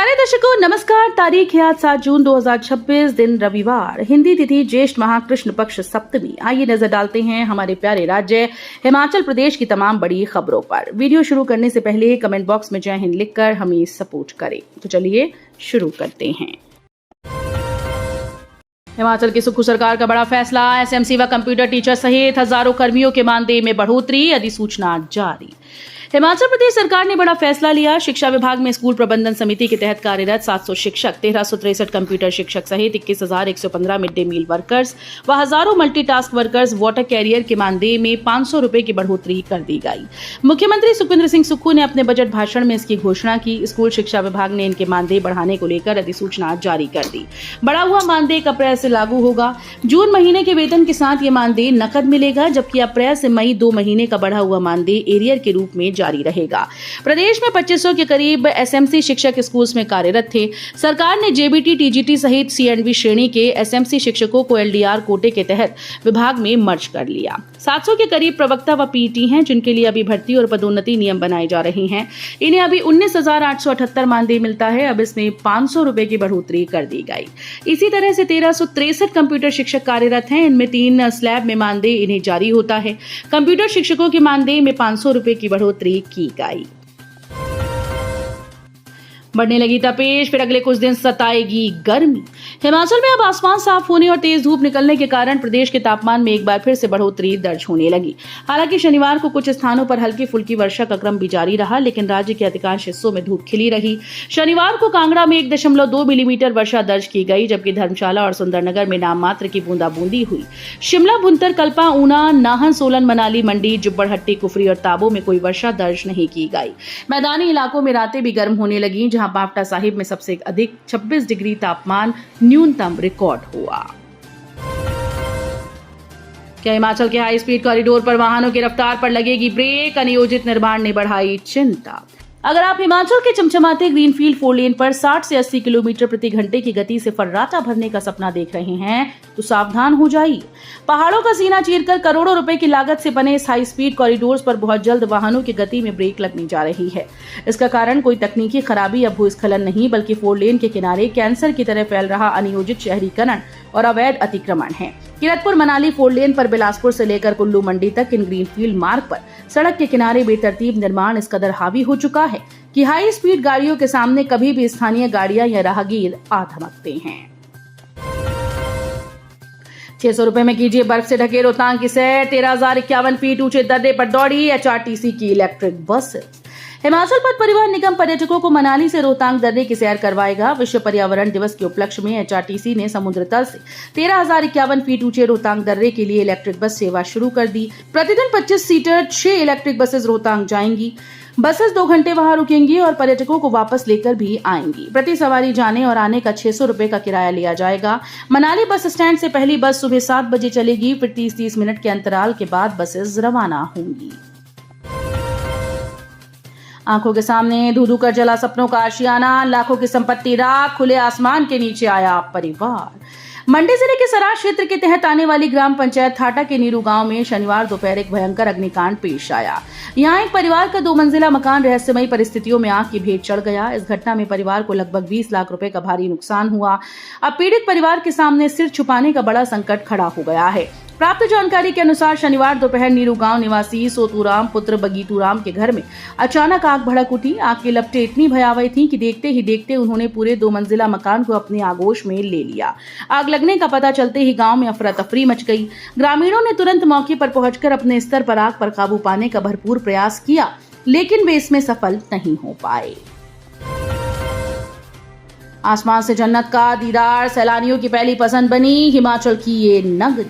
प्यारे दर्शकों नमस्कार। तारीख है आज 7 जून 2026, दिन रविवार, हिंदी तिथि ज्येष्ठ माह कृष्ण पक्ष सप्तमी। आइए नजर डालते हैं हमारे प्यारे राज्य हिमाचल प्रदेश की तमाम बड़ी खबरों पर। वीडियो शुरू करने से पहले कमेंट बॉक्स में जय हिंद लिखकर हमें सपोर्ट करें। तो चलिए शुरू करते हैं। हिमाचल की सुक्खू सरकार का बड़ा फैसला, एसएमसी व कंप्यूटर टीचर सहित हजारों कर्मियों के मानदेय में बढ़ोतरी, अधिसूचना जारी। हिमाचल प्रदेश सरकार ने बड़ा फैसला लिया। शिक्षा विभाग में स्कूल प्रबंधन समिति के तहत कार्यरत 700 शिक्षक, 1363 कंप्यूटर शिक्षक सहित 21,115 मिड डे मील वर्कर्स व हजारों मल्टीटास्क वर्कर्स, वाटर कैरियर के मानदेय में 500 रुपए की बढ़ोतरी कर दी गई। मुख्यमंत्री सुखविंदर सिंह सुक्खू ने अपने बजट भाषण में इसकी घोषणा की। स्कूल शिक्षा विभाग ने इनके मानदेय बढ़ाने को लेकर अधिसूचना जारी कर दी। बढ़ा हुआ मानदेय अप्रैल से लागू होगा। जून महीने के वेतन के साथ ये मानदेय नकद मिलेगा, जबकि अप्रैल से मई 2 महीने का बढ़ा हुआ मानदेय एरियर के रूप में जारी रहेगा। प्रदेश में 2500 के करीब एसएमसी शिक्षक स्कूल्स में कार्यरत थे। सरकार ने जेबीटी, टीजीटी सहित सीएंडवी श्रेणी के एसएमसी शिक्षकों को एलडीआर कोटे के तहत विभाग में मर्ज कर लिया। 700 के करीब प्रवक्ता व पीईटी हैं, जिनके लिए अभी भर्ती और पदोन्नति नियम बनाए जा रहे हैं। इन्हें अभी 19,878 मानदेय मिलता है। अब इसमें 500 रुपए की बढ़ोतरी कर दी गई। इसी तरह से 1363 कंप्यूटर शिक्षक कार्यरत हैं। इनमें 3 स्लैब में मानदेय इन्हें जारी होता है। कंप्यूटर शिक्षकों के मानदेय में 500 रुपए की बढ़ोतरी की गई। बढ़ने लगी तपिश, फिर अगले कुछ दिन सताएगी गर्मी। हिमाचल में अब आसमान साफ होने और तेज धूप निकलने के कारण प्रदेश के तापमान में एक बार फिर से बढ़ोतरी दर्ज होने लगी। हालांकि शनिवार को कुछ स्थानों पर हल्की फुल्की वर्षा का क्रम भी जारी रहा, लेकिन राज्य के अधिकांश हिस्सों में धूप खिली रही। शनिवार को कांगड़ा में 1.2 मिलीमीटर वर्षा दर्ज की गई, जबकि धर्मशाला और सुंदरनगर में नाममात्र की बूंदाबूंदी हुई। शिमला, भुंतर, कल्पा, ऊना, नाहन, सोलन, मनाली, मंडी, जुब्बड़हट्टी, कुफरी और ताबो में कोई वर्षा दर्ज नहीं की गई। मैदानी इलाकों में रातें भी गर्म होने लगी, जहां पावटा साहिब में सबसे अधिक 26 डिग्री तापमान न्यूनतम रिकॉर्ड हुआ। क्या हिमाचल के हाई स्पीड कॉरिडोर पर वाहनों की रफ्तार पर लगेगी ब्रेक? अनियोजित निर्माण ने बढ़ाई चिंता। अगर आप हिमाचल के चमचमाते ग्रीनफील्ड 4 लेन पर 60 से 80 किलोमीटर प्रति घंटे की गति से फर्राटा भरने का सपना देख रहे हैं तो सावधान हो जाइए। पहाड़ों का सीना चीरकर करोड़ों रुपए की लागत से बने इस हाई स्पीड कॉरिडोर्स पर बहुत जल्द वाहनों की गति में ब्रेक लगने जा रही है। इसका कारण कोई तकनीकी खराबी या भूस्खलन नहीं, बल्कि 4 लेन के किनारे कैंसर की तरह फैल रहा अनियोजित शहरीकरण और अवैध अतिक्रमण है। किरतपुर मनाली 4 लेन पर बिलासपुर से लेकर कुल्लू मंडी तक इन ग्रीनफील्ड मार्ग पर सड़क के किनारे बेतरतीब निर्माण इस कदर हावी हो चुका है कि हाई स्पीड गाड़ियों के सामने कभी भी स्थानीय गाड़ियां या राहगीर आ धमकते हैं। 600 रुपए में कीजिए बर्फ से ढके रोहतांग की सैर। 13,051 फीट ऊंचे दर्रे पर दौड़ी एचआरटीसी की इलेक्ट्रिक बसेस। हिमाचल पथ परिवहन निगम पर्यटकों को मनाली से रोहतांग दर्रे की सैर करवाएगा। विश्व पर्यावरण दिवस के उपलक्ष्य में एचआरटीसी ने समुद्र तल से 13,051 फीट ऊंचे रोहतांग दर्रे के लिए इलेक्ट्रिक बस सेवा शुरू कर दी। प्रतिदिन 25 सीटर 6 इलेक्ट्रिक बसेस रोहतांग जाएंगी। बसेस 2 घंटे वहां रुकेंगी और पर्यटकों को वापस लेकर भी आएंगी। प्रति सवारी जाने और आने का 600 रुपए का किराया लिया जाएगा। मनाली बस स्टैंड से पहली बस सुबह 7 बजे चलेगी। फिर 30-30 मिनट के अंतराल के बाद बसेस रवाना होंगी। आंखों के सामने धू-धू कर जला सपनों का आशियाना, लाखों की संपत्ति राख, खुले आसमान के नीचे आया परिवार। मंडी जिले के सराज क्षेत्र के तहत आने वाली ग्राम पंचायत थाटा के नीरू गांव में शनिवार दोपहर एक भयंकर अग्निकांड पेश आया। यहां एक परिवार का 2 मंजिला मकान रहस्यमयी परिस्थितियों में आग की भेंट चढ़ गया। इस घटना में परिवार को लगभग 20 लाख रुपए का भारी नुकसान हुआ। अब पीड़ित परिवार के सामने सिर छुपाने का बड़ा संकट खड़ा हो गया है। प्राप्त जानकारी के अनुसार शनिवार दोपहर नीरू गांव निवासी सोतूराम पुत्र बगीतूराम के घर में अचानक आग भड़क उठी। आग की लपटें इतनी भयावह थीं कि देखते ही देखते उन्होंने पूरे 2 मंजिला मकान को अपने आगोश में ले लिया। आग लगने का पता चलते ही गांव में अफरा तफरी मच गई। ग्रामीणों ने तुरंत मौके पर पहुंचकर अपने स्तर पर आग पर काबू पाने का भरपूर प्रयास किया, लेकिन वे इसमें सफल नहीं हो पाए। आसमान से जन्नत का दीदार सैलानियों की पहली पसंद बनी हिमाचल की ये नगरी।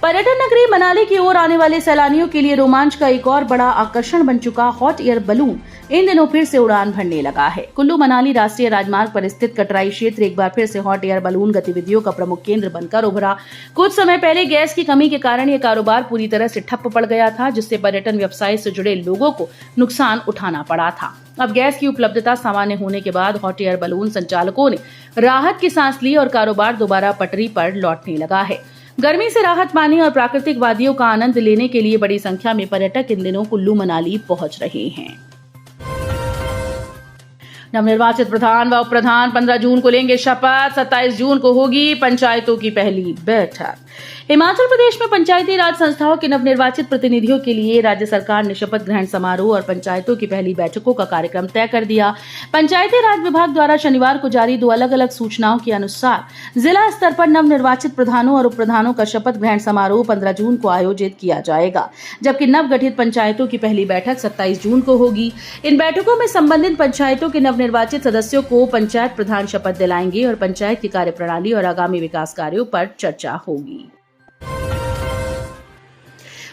पर्यटन नगरी मनाली की ओर आने वाले सैलानियों के लिए रोमांच का एक और बड़ा आकर्षण बन चुका हॉट एयर बलून इन दिनों फिर से उड़ान भरने लगा है। कुल्लू मनाली राष्ट्रीय राजमार्ग पर स्थित कटराई क्षेत्र एक बार फिर से हॉट एयर बलून गतिविधियों का प्रमुख केंद्र बनकर उभरा। कुछ समय पहले गैस की कमी के कारण यह कारोबार पूरी तरह से ठप पड़ गया था, जिससे पर्यटन व्यवसाय से जुड़े लोगों को नुकसान उठाना पड़ा था। अब गैस की उपलब्धता सामान्य होने के बाद हॉट एयर बलून संचालकों ने राहत की सांस ली और कारोबार दोबारा पटरी पर लौटने लगा है। गर्मी से राहत पाने और प्राकृतिक वादियों का आनंद लेने के लिए बड़ी संख्या में पर्यटक इन दिनों कुल्लू मनाली पहुंच रहे हैं। नवनिर्वाचित प्रधान व उप प्रधान 15 जून को लेंगे शपथ। 27 जून को होगी पंचायतों की पहली बैठक। हिमाचल प्रदेश में पंचायती राज संस्थाओं के नवनिर्वाचित प्रतिनिधियों के लिए राज्य सरकार ने शपथ ग्रहण समारोह और पंचायतों की पहली बैठकों का कार्यक्रम तय कर दिया। पंचायती राज विभाग द्वारा शनिवार को जारी 2 अलग-अलग सूचनाओं के अनुसार जिला स्तर पर नवनिर्वाचित प्रधानों और उप प्रधानों का शपथ ग्रहण समारोह 15 जून को आयोजित किया जाएगा, जबकि नवगठित पंचायतों की पहली बैठक 27 जून को होगी। इन बैठकों में संबंधित पंचायतों के नवनिर्वाचित सदस्यों को पंचायत प्रधान शपथ दिलाएंगे और पंचायत की कार्यप्रणाली और आगामी विकास कार्यों पर चर्चा होगी।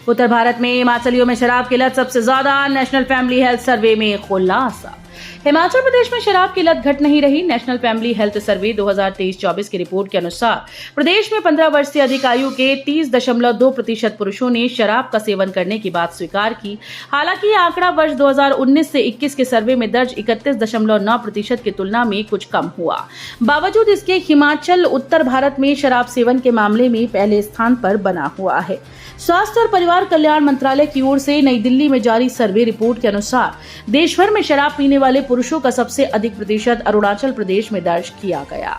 उत्तर भारत में हिमाचलियों में शराब की लत सबसे ज्यादा, नेशनल फैमिली हेल्थ सर्वे में खुलासा। हिमाचल प्रदेश में शराब की लत घट नहीं रही। नेशनल फैमिली हेल्थ सर्वे 2023-24 की रिपोर्ट के अनुसार प्रदेश में 15 वर्ष से अधिक आयु के 30.2% पुरुषों ने शराब का सेवन करने की बात स्वीकार की। हालांकि यह आंकड़ा वर्ष 2019 से 21 के सर्वे में दर्ज 31.9% की तुलना में कुछ कम हुआ। बावजूद इसके हिमाचल उत्तर भारत में शराब सेवन के मामले में पहले स्थान पर बना हुआ है। स्वास्थ्य और परिवार कल्याण मंत्रालय की ओर से नई दिल्ली में जारी सर्वे रिपोर्ट के अनुसार देश भर में शराब पीने वाले पुरुषों का सबसे अधिक प्रतिशत अरुणाचल प्रदेश में दर्ज किया गया।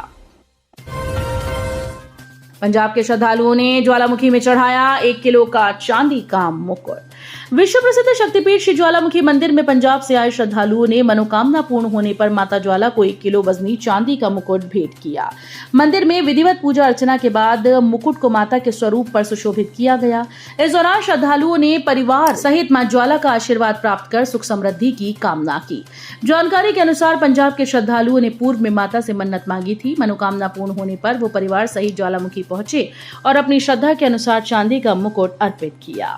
पंजाब के श्रद्धालुओं ने ज्वालामुखी में चढ़ाया 1 किलो का चांदी का मुकुट। विश्व प्रसिद्ध शक्तिपीठ श्री ज्वालामुखी मंदिर में पंजाब से आए श्रद्धालुओं ने मनोकामना पूर्ण होने पर माता ज्वाला को 1 किलो वजनी चांदी का मुकुट भेंट किया। मंदिर में विधिवत पूजा अर्चना के बाद मुकुट को माता के स्वरूप पर सुशोभित किया गया। इस दौरान श्रद्धालुओं ने परिवार सहित मां ज्वाला का आशीर्वाद प्राप्त कर सुख समृद्धि की कामना की। जानकारी के अनुसार पंजाब के श्रद्धालुओं ने पूर्व में माता से मन्नत मांगी थी। मनोकामना पूर्ण होने पर वो परिवार सहित ज्वालामुखी पहुंचे और अपनी श्रद्धा के अनुसार चांदी का मुकुट अर्पित किया।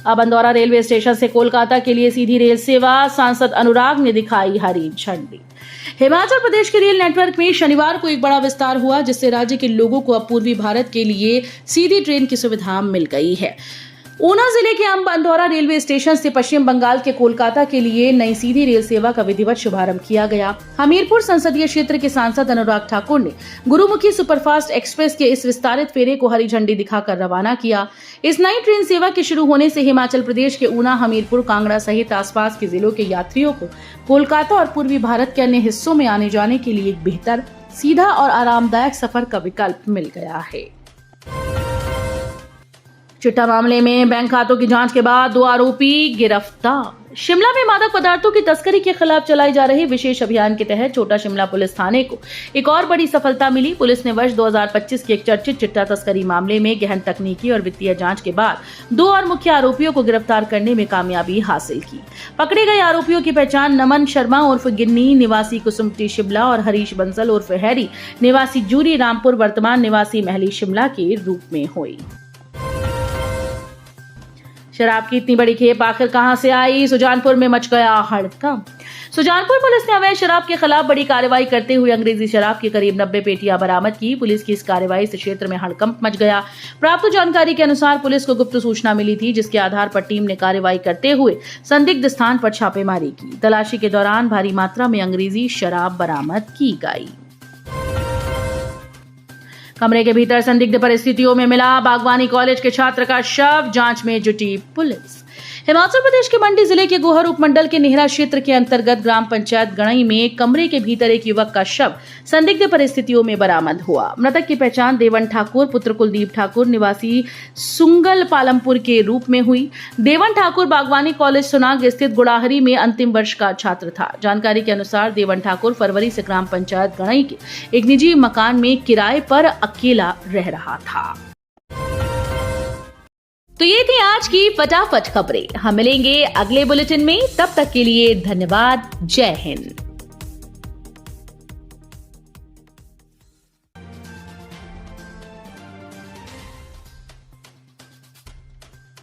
अब अंदौरा रेलवे स्टेशन से कोलकाता के लिए सीधी रेल सेवा, सांसद अनुराग ने दिखाई हरी झंडी। हिमाचल प्रदेश के रेल नेटवर्क में शनिवार को एक बड़ा विस्तार हुआ, जिससे राज्य के लोगों को अब पूर्वी भारत के लिए सीधी ट्रेन की सुविधा मिल गई है। ऊना जिले के अंब अंदौरा रेलवे स्टेशन से पश्चिम बंगाल के कोलकाता के लिए नई सीधी रेल सेवा का विधिवत शुभारंभ किया गया। हमीरपुर संसदीय क्षेत्र के सांसद अनुराग ठाकुर ने गुरुमुखी सुपरफास्ट एक्सप्रेस के इस विस्तारित फेरे को हरी झंडी दिखाकर रवाना किया। इस नई ट्रेन सेवा के शुरू होने से हिमाचल प्रदेश के ऊना, हमीरपुर, कांगड़ा सहित आसपास के जिलों के यात्रियों को कोलकाता और पूर्वी भारत के अन्य हिस्सों में आने जाने के लिए एक बेहतर, सीधा और आरामदायक सफर का विकल्प मिल गया है। चिट्टा मामले में बैंक खातों की जांच के बाद 2 आरोपी गिरफ्तार। शिमला में मादक पदार्थों की तस्करी के खिलाफ चलाई जा रही विशेष अभियान के तहत छोटा शिमला पुलिस थाने को एक और बड़ी सफलता मिली। पुलिस ने वर्ष 2025 के एक चर्चित चिट्टा तस्करी मामले में गहन तकनीकी और वित्तीय जांच के बाद 2 और मुख्य आरोपियों को गिरफ्तार करने में कामयाबी हासिल की। पकड़े गए आरोपियों की पहचान नमन शर्मा उर्फ गिन्नी निवासी कुसुमटी शिमला और हरीश बंसल उर्फ हैरी निवासी जूरी रामपुर वर्तमान निवासी महली शिमला के रूप में हुई। शराब की इतनी बड़ी खेप आखिर कहां से आई? सुजानपुर में मच गया हड़कंप। सुजानपुर पुलिस ने अवैध शराब के खिलाफ बड़ी कार्रवाई करते हुए अंग्रेजी शराब की करीब 90 पेटियां बरामद की। पुलिस की इस कार्रवाई से क्षेत्र में हड़कंप मच गया। प्राप्त जानकारी के अनुसार पुलिस को गुप्त सूचना मिली थी, जिसके आधार पर टीम ने कार्रवाई करते हुए संदिग्ध स्थान पर छापेमारी की। तलाशी के दौरान भारी मात्रा में अंग्रेजी शराब बरामद की गई। कमरे के भीतर संदिग्ध परिस्थितियों में मिला बागवानी कॉलेज के छात्र का शव, जांच में जुटी पुलिस। हिमाचल प्रदेश के मंडी जिले के गोहर उपमंडल के नेहरा क्षेत्र के अंतर्गत ग्राम पंचायत गणई में कमरे के भीतर एक युवक का शव संदिग्ध परिस्थितियों में बरामद हुआ। मृतक की पहचान देवन ठाकुर पुत्र कुलदीप ठाकुर निवासी सुंगल पालमपुर के रूप में हुई। देवन ठाकुर बागवानी कॉलेज सुनाग स्थित गुड़ाहरी में अंतिम वर्ष का छात्र था। जानकारी के अनुसार देवन ठाकुर फरवरी से ग्राम पंचायत गणई के एक निजी मकान में किराए पर अकेला रह रहा था। तो ये थी आज की फटाफट खबरें। हम मिलेंगे अगले बुलेटिन में, तब तक के लिए धन्यवाद। जय हिंद।